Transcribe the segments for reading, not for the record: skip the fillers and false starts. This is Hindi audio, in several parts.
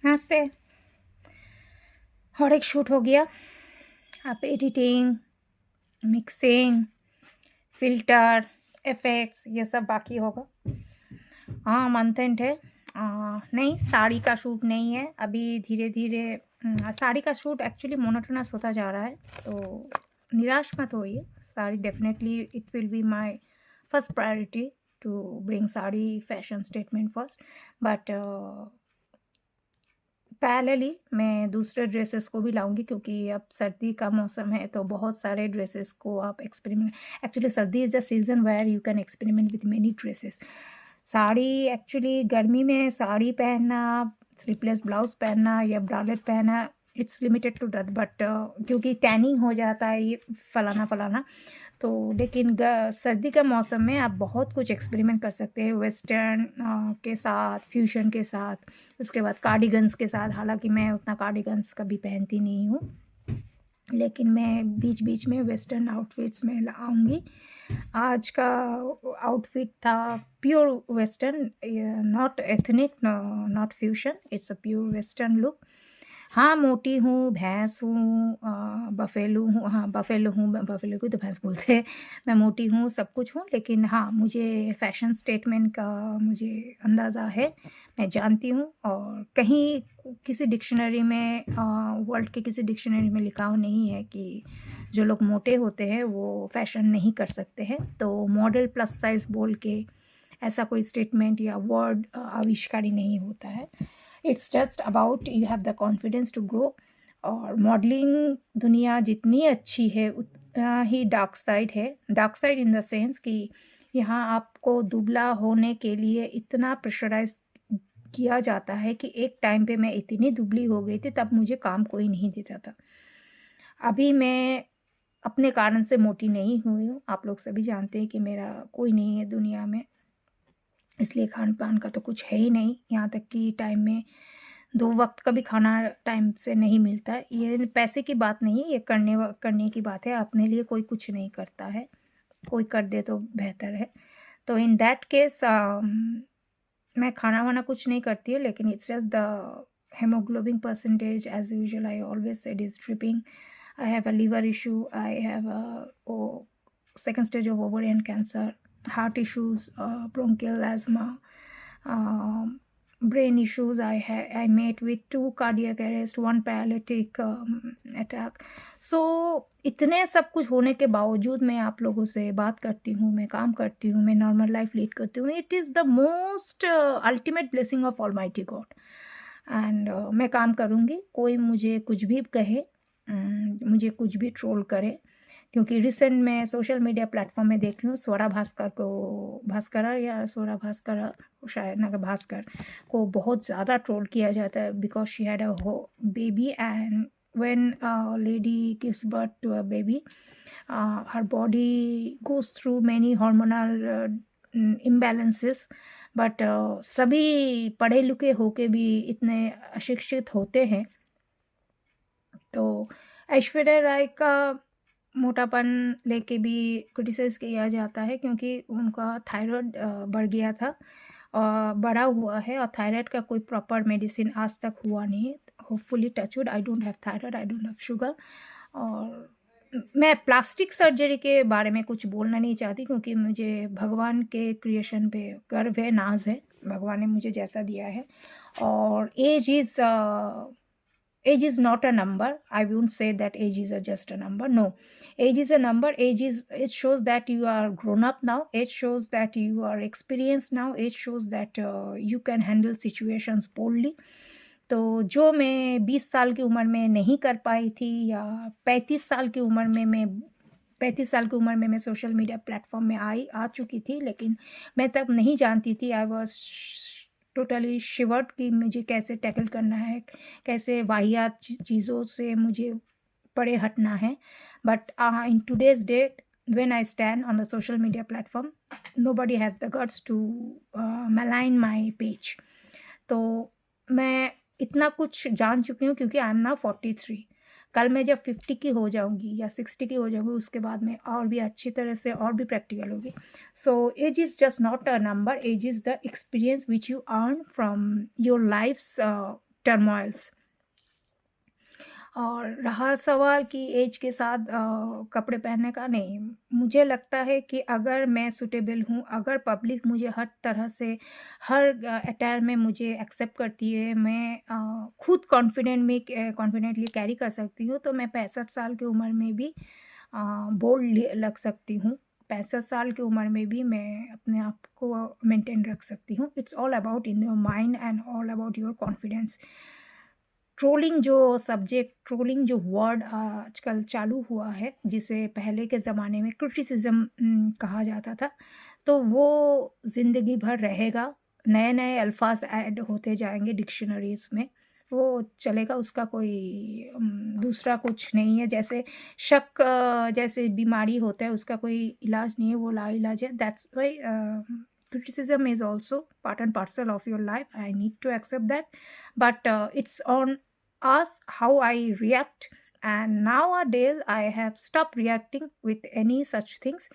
यहाँ से और एक शूट हो गया। अब एडिटिंग, मिक्सिंग, फ़िल्टर, इफ़ेक्ट्स ये सब बाकी होगा। हाँ, मंथ एंड है। नहीं, साड़ी का शूट नहीं है अभी। धीरे-धीरे साड़ी का शूट एक्चुअली मोनोटोनस होता जा रहा है, तो निराश मत होइए। Sari definitely it will be my first priority to bring sari fashion statement first, but parallelly मैं दूसरे ड्रेसेस को भी लाऊँगी, क्योंकि अब सर्दी का मौसम है, तो बहुत सारे ड्रेसेस को आप experiment. Actually sardi is the season where you can experiment with many dresses. Sari actually गर्मी में साड़ी पहनना, स्लीवलेस ब्लाउज़ पहनना या ब्रालेट पहनना, it's limited to that, but क्योंकि टैनिंग हो जाता है ये फलाना-फलाना। तो लेकिन सर्दी का मौसम में आप बहुत कुछ एक्सपेरिमेंट कर सकते हैं वेस्टर्न के साथ, फ्यूजन के साथ, उसके बाद कार्डिगन्स के साथ। हालांकि मैं उतना कार्डिगन्स कभी पहनती नहीं हूँ, लेकिन मैं बीच बीच में वेस्टर्न आउटफिट्स में आऊँगी। आज का आउटफिट था pure western, not ethnic, not fusion, it's a pure western look. हाँ, मोटी हूँ, भैंस हूँ, बफेलो हूँ। हाँ, बफेलो हूँ, बफेलो को तो भैंस बोलते हैं। मैं मोटी हूँ, सब कुछ हूँ, लेकिन हाँ, मुझे फैशन स्टेटमेंट का मुझे अंदाज़ा है, मैं जानती हूँ। और कहीं किसी डिक्शनरी में, वर्ल्ड के किसी डिक्शनरी में लिखा हुआ नहीं है कि जो लोग मोटे होते हैं वो फैशन नहीं कर सकते हैं। तो मॉडल प्लस साइज़ बोल के ऐसा कोई स्टेटमेंट या वर्ड आविष्कार ही नहीं होता है। It's just about you have the confidence to grow. और मॉडलिंग दुनिया जितनी अच्छी है उतना ही डार्क साइड है। Dark side in the sense कि यहाँ आपको दुबला होने के लिए इतना प्रेशराइज किया जाता है कि एक टाइम पे मैं इतनी दुबली हो गई थी, तब मुझे काम कोई नहीं देता था। अभी मैं अपने कारण से मोटी नहीं हुई हूँ। आप लोग सभी जानते हैं कि मेरा कोई नहीं है दुनिया में, इसलिए खान-पान का तो कुछ है ही नहीं। यहाँ तक कि टाइम में 2 वक़्त का भी खाना टाइम से नहीं मिलता है। ये पैसे की बात नहीं है, ये करने की बात है। अपने लिए कोई कुछ नहीं करता है, कोई कर दे तो बेहतर है। तो इन दैट केस मैं खाना-वाना कुछ नहीं करती हूँ, लेकिन it's just the hemoglobin percentage as usual I always said is dripping. I have a liver issue, I have a second stage of ovarian cancer, heart issues, bronchial asthma, brain issues. I met with 2 cardiac arrest, 1 paralytic attack. So इतने सब कुछ होने के बावजूद मैं आप लोगों से बात करती हूँ, मैं काम करती हूँ, मैं नॉर्मल लाइफ लीड करती हूँ। It is the most ultimate blessing of almighty God. And मैं काम करूँगी, कोई मुझे कुछ भी कहे, मुझे कुछ भी ट्रोल करे, क्योंकि रिसेंट में सोशल मीडिया प्लेटफॉर्म में देख रही हूँ स्वरा भास्कर को, भास्करा या स्वरा भास्करा, शायद ना, भास्कर को बहुत ज़्यादा ट्रोल किया जाता है because she had a baby. And when a lady gives birth to a baby, her body goes through many hormonal imbalances, but सभी पढ़े लिखे होके भी इतने अशिक्षित होते हैं। तो ऐश्वर्या राय का मोटापन लेके भी क्रिटिसाइज़ किया जाता है, क्योंकि उनका थायराइड बढ़ गया था और बढ़ा हुआ है, और थायराइड का कोई प्रॉपर मेडिसिन आज तक हुआ नहीं है। Hopefully touch wood, I don't have thyroid, I don't have sugar. और मैं प्लास्टिक सर्जरी के बारे में कुछ बोलना नहीं चाहती, क्योंकि मुझे भगवान के क्रिएशन पे गर्व है, नाज़ है, भगवान ने मुझे जैसा दिया है। और age is not a number. I won't say that age is just a number. No, age is a number. It shows that you are grown up now. Age shows that you are experienced now. Age shows that you can handle situations boldly. तो जो मैं 20 साल की उम्र में नहीं कर पाई थी, या 35 साल की उम्र में मैं सोशल मीडिया प्लेटफॉर्म में आ चुकी थी, लेकिन मैं तब नहीं जानती थी। आई वॉज टोटली शिवर्ड कि मुझे कैसे टैकल करना है, कैसे वाहियात चीज़ों से मुझे परे हटना है। But in today's date when I stand on the social media platform, nobody has the guts to malign my page. तो मैं इतना कुछ जान चुकी हूँ, क्योंकि आई एम नाउ 43। कल मैं जब 50 की हो जाऊँगी या 60 की हो जाऊँगी, उसके बाद मैं और भी अच्छी तरह से और भी प्रैक्टिकल होगी। So age is just not a number, age is the experience which you earn from your life's turmoils. और रहा सवाल कि एज के साथ कपड़े पहनने का, नहीं, मुझे लगता है कि अगर मैं सूटेबल हूँ, अगर पब्लिक मुझे हर तरह से हर अटायर में मुझे एक्सेप्ट करती है, मैं खुद कॉन्फिडेंटली कैरी कर सकती हूँ, तो मैं 65 साल की उम्र में भी बोल्ड लग सकती हूँ। 65 साल की उम्र में भी मैं अपने आप को मेंटेन रख सकती हूँ। It's all about in your mind and all about your confidence. Trolling जो वर्ड आजकल चालू हुआ है, जिसे पहले के ज़माने में क्रिटिसिज्म कहा जाता था, तो वो ज़िंदगी भर रहेगा। नए-नए अल्फ़ाज़ ऐड होते जाएँगे डिक्शनरीज़ में, वो चलेगा, उसका कोई दूसरा कुछ नहीं है। जैसे शक जैसे बीमारी होता है, उसका कोई इलाज नहीं है, वो लाइलाज है। That's why criticism is also part and parcel of your life. I need to accept that, but it's on us how I react. And nowadays I have stopped reacting with any such things.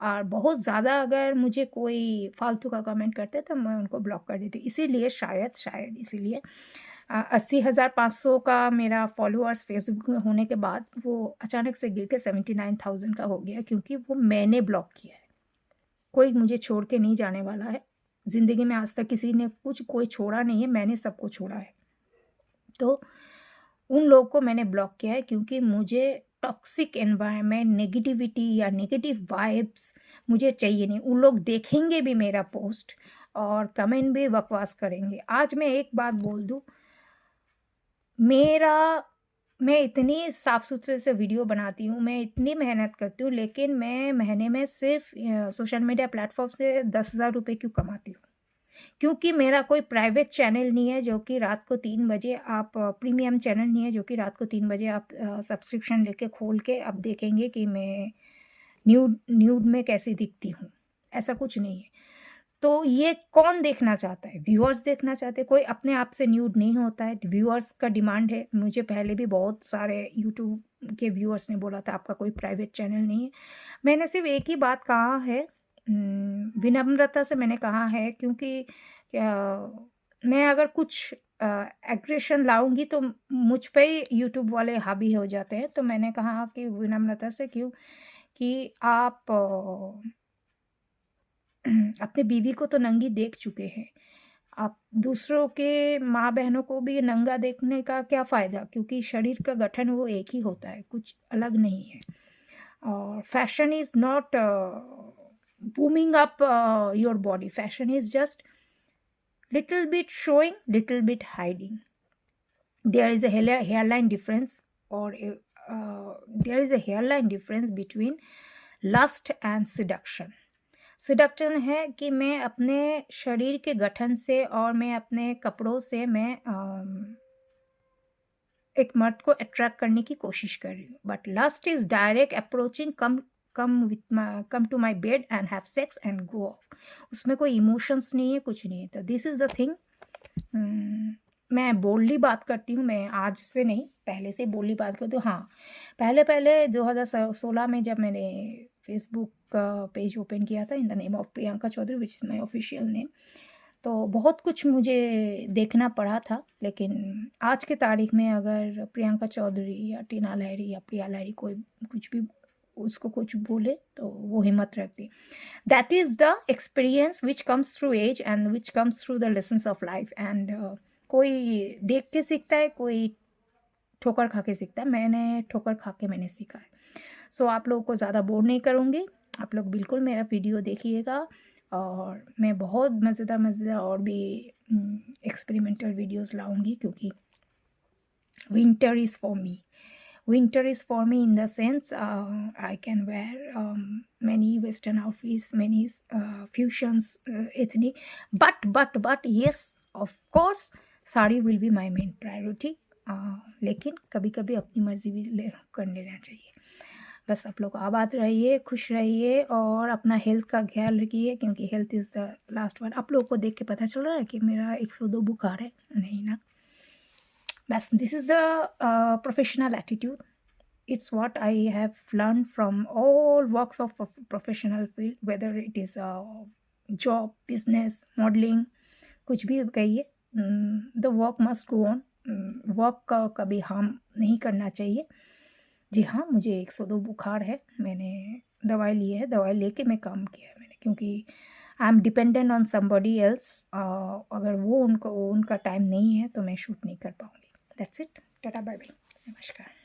और बहुत ज़्यादा अगर मुझे कोई फालतू का कमेंट करते हैं तो मैं उनको ब्लॉक कर देती हूँ। इसीलिए शायद इसीलिए 80,500 का मेरा फॉलोअर्स फेसबुक में होने के बाद वो अचानक से गिर के 79,000 का हो गया, क्योंकि वो मैंने ब्लॉक किया है। कोई मुझे छोड़ के नहीं जाने वाला है। ज़िंदगी में आज तक किसी ने कोई छोड़ा नहीं है, मैंने सबको छोड़ा है। तो उन लोगों को मैंने ब्लॉक किया है, क्योंकि मुझे टॉक्सिक एनवायरनमेंट, नेगेटिविटी या नेगेटिव वाइब्स मुझे चाहिए नहीं। उन लोग देखेंगे भी मेरा पोस्ट और कमेंट भी बकवास करेंगे। आज मैं एक बात बोल दूँ, मैं इतनी साफ-सुथरे से वीडियो बनाती हूँ, मैं इतनी मेहनत करती हूँ, लेकिन मैं महीने में सिर्फ़ सोशल मीडिया प्लेटफ़ॉर्म से 10,000 रुपए क्यों कमाती हूँ? क्योंकि मेरा कोई प्राइवेट चैनल नहीं है जो कि रात को 3 बजे आप प्रीमियम चैनल नहीं है जो कि रात को 3 बजे आप सब्सक्रिप्शन लेके खोल के आप देखेंगे कि मैं न्यूड न्यूड में कैसी दिखती हूँ, ऐसा कुछ नहीं है। तो ये कौन देखना चाहता है? व्यूअर्स देखना चाहते हैं, कोई अपने आप से न्यूड नहीं होता है, व्यूअर्स का डिमांड है। मुझे पहले भी बहुत सारे यूट्यूब के व्यूअर्स ने बोला था आपका कोई प्राइवेट चैनल नहीं है। मैंने सिर्फ़ एक ही बात कहा है, विनम्रता से मैंने कहा है, क्योंकि मैं अगर कुछ एग्रेशन लाऊँगी तो मुझ पे ही यूट्यूब वाले हावी हो जाते हैं। तो मैंने कहा कि विनम्रता से, क्यों कि आप अपने बीवी को तो नंगी देख चुके हैं, आप दूसरों के माँ-बहनों को भी नंगा देखने का क्या फ़ायदा? क्योंकि शरीर का गठन वो एक ही होता है, कुछ अलग नहीं है। और fashion is not booming up your body, fashion is just little bit showing, little bit hiding. There is a hairline difference, or there is a hairline difference between lust and seduction. Seduction है कि मैं अपने शरीर के गठन से और मैं अपने कपड़ों से मैं एक मर्द को अट्रैक्ट करने की कोशिश कर रही हूँ। But lust is direct approaching, come to my bed and have sex and go off. उसमें कोई इमोशंस नहीं है, कुछ नहीं है। तो दिस इज़ द थिंग। मैं बोल्डली बात करती हूँ, मैं आज से नहीं, पहले से बोल्डली बात करती हूँ। हाँ, पहले 2016 में जब मैंने फेसबुक का पेज ओपन किया था in the name of Priyanka Chaudhary, which is my official name, तो बहुत कुछ मुझे देखना पड़ा था। लेकिन आज के तारीख में अगर प्रियंका चौधरी या टीना लहरी या प्रिया लहरी कोई कुछ भी उसको कुछ बोले तो वो हिम्मत रखती। That is the experience which comes through age and which comes through the lessons of life. And कोई देख के सीखता है, कोई ठोकर खा के सीखता है। मैंने ठोकर खा के मैंने सीखा है। सो आप लोगों को ज़्यादा बोर नहीं करूँगी, आप लोग बिल्कुल मेरा वीडियो देखिएगा, और मैं बहुत मज़ेदार और भी एक्सपेरिमेंटल वीडियोस लाऊंगी, क्योंकि winter is for me. Winter is for me in the sense I can wear many Western outfits, many fusions, ethnic. But yes, of course, sari will be my main priority. लेकिन कभी कभी अपनी मर्जी भी कर लेना चाहिए। बस आप लोग आबाद रहिए, खुश रहिए और अपना हेल्थ का ख्याल रखिए, क्योंकि health is the last word. आप लोगों को देख के पता चल रहा है कि मेरा 102 बुखार है? नहीं ना। बस this is the professional attitude. It's what I have learned from all walks of professional field, whether it is a job, business, modeling, कुछ भी कहिए, the work must go on. Work का कभी हार्म नहीं करना चाहिए। जी हाँ, मुझे 102 बुखार है, मैंने दवाई ली है, दवाई लेके मैं काम किया है मैंने, क्योंकि I am dependent on somebody else. अगर वो उनका टाइम नहीं है तो मैं शूट नहीं कर पाऊँगी। That's it, tata bye bye, नमस्कार।